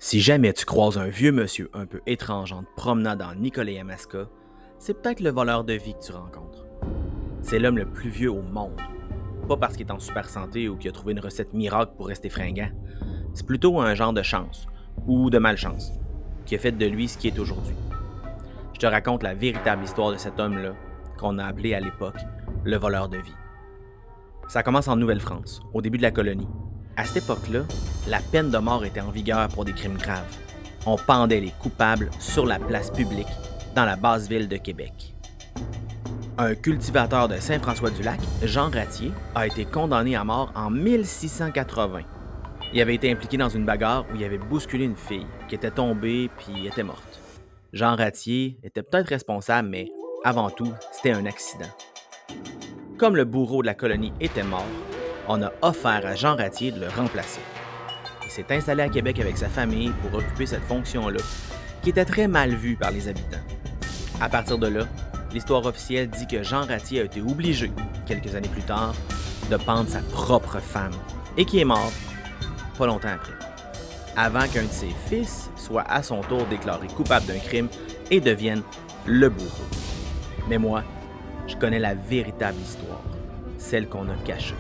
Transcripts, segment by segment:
Si jamais tu croises un vieux monsieur un peu étrange en te promenant dans Nicolet-Yamaska, c'est peut-être le voleur de vie que tu rencontres. C'est l'homme le plus vieux au monde. Pas parce qu'il est en super santé ou qu'il a trouvé une recette miracle pour rester fringant. C'est plutôt un genre de chance, ou de malchance, qui a fait de lui ce qu'il est aujourd'hui. Je te raconte la véritable histoire de cet homme-là, qu'on a appelé à l'époque le voleur de vie. Ça commence en Nouvelle-France, au début de la colonie. À cette époque-là, la peine de mort était en vigueur pour des crimes graves. On pendait les coupables sur la place publique dans la basse ville de Québec. Un cultivateur de Saint-François-du-Lac, Jean Ratier, a été condamné à mort en 1680. Il avait été impliqué dans une bagarre où il avait bousculé une fille qui était tombée puis était morte. Jean Ratier était peut-être responsable, mais avant tout, c'était un accident. Comme le bourreau de la colonie était mort, on a offert à Jean Ratier de le remplacer. Il s'est installé à Québec avec sa famille pour occuper cette fonction-là, qui était très mal vue par les habitants. À partir de là, l'histoire officielle dit que Jean Ratier a été obligé, quelques années plus tard, de pendre sa propre femme, et qui est mort pas longtemps après, avant qu'un de ses fils soit à son tour déclaré coupable d'un crime et devienne le bourreau. Mais moi, je connais la véritable histoire, celle qu'on a cachée.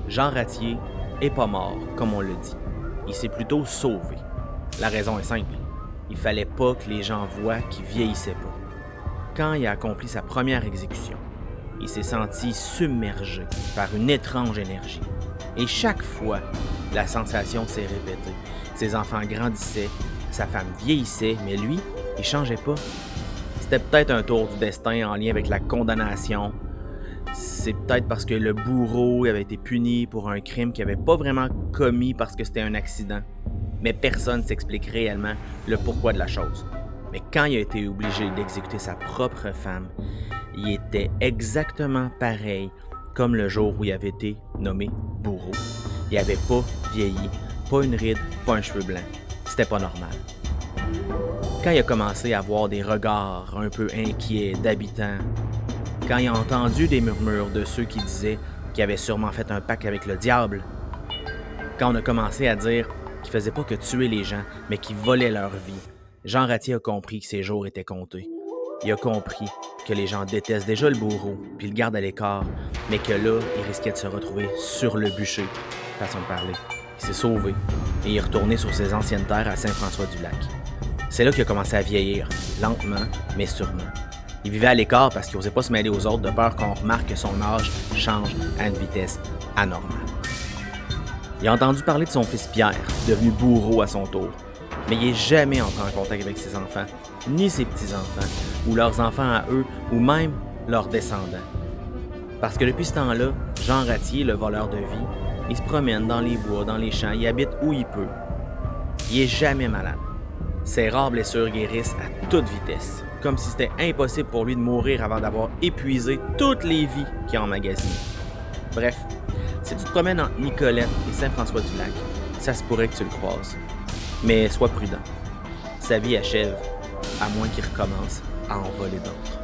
Jean Ratier est pas mort, comme on le dit. Il s'est plutôt sauvé. La raison est simple. Il fallait pas que les gens voient qu'il vieillissait pas. Quand il a accompli sa première exécution, il s'est senti submergé par une étrange énergie. Et chaque fois, la sensation s'est répétée. Ses enfants grandissaient, sa femme vieillissait, mais lui, il changeait pas. C'était peut-être un tour du destin en lien avec la condamnation. C'est peut-être parce que le bourreau avait été puni pour un crime qu'il n'avait pas vraiment commis parce que c'était un accident. Mais personne ne s'explique réellement le pourquoi de la chose. Mais quand il a été obligé d'exécuter sa propre femme, il était exactement pareil comme le jour où il avait été nommé bourreau. Il n'avait pas vieilli, pas une ride, pas un cheveu blanc. C'était pas normal. Quand il a commencé à avoir des regards un peu inquiets d'habitants, quand il a entendu des murmures de ceux qui disaient qu'il avait sûrement fait un pacte avec le diable, quand on a commencé à dire qu'il faisait pas que tuer les gens, mais qu'il volait leur vie, Jean Ratier a compris que ses jours étaient comptés. Il a compris que les gens détestent déjà le bourreau, puis le gardent à l'écart, mais que là, il risquait de se retrouver sur le bûcher, façon de parler. Il s'est sauvé et il est retourné sur ses anciennes terres à Saint-François-du-Lac. C'est là qu'il a commencé à vieillir, lentement, mais sûrement. Il vivait à l'écart parce qu'il n'osait pas se mêler aux autres de peur qu'on remarque que son âge change à une vitesse anormale. Il a entendu parler de son fils Pierre, devenu bourreau à son tour, mais il n'est jamais entré en contact avec ses enfants, ni ses petits-enfants, ou leurs enfants à eux, ou même leurs descendants. Parce que depuis ce temps-là, Jean Ratier, le voleur de vie, il se promène dans les bois, dans les champs, il habite où il peut. Il est jamais malade. Ses rares blessures guérissent à toute vitesse, comme si c'était impossible pour lui de mourir avant d'avoir épuisé toutes les vies qu'il a emmagasinées. Bref, si tu te promènes entre Nicolette et Saint-François-du-Lac, ça se pourrait que tu le croises. Mais sois prudent. Sa vie achève, à moins qu'il recommence à en voler d'autres.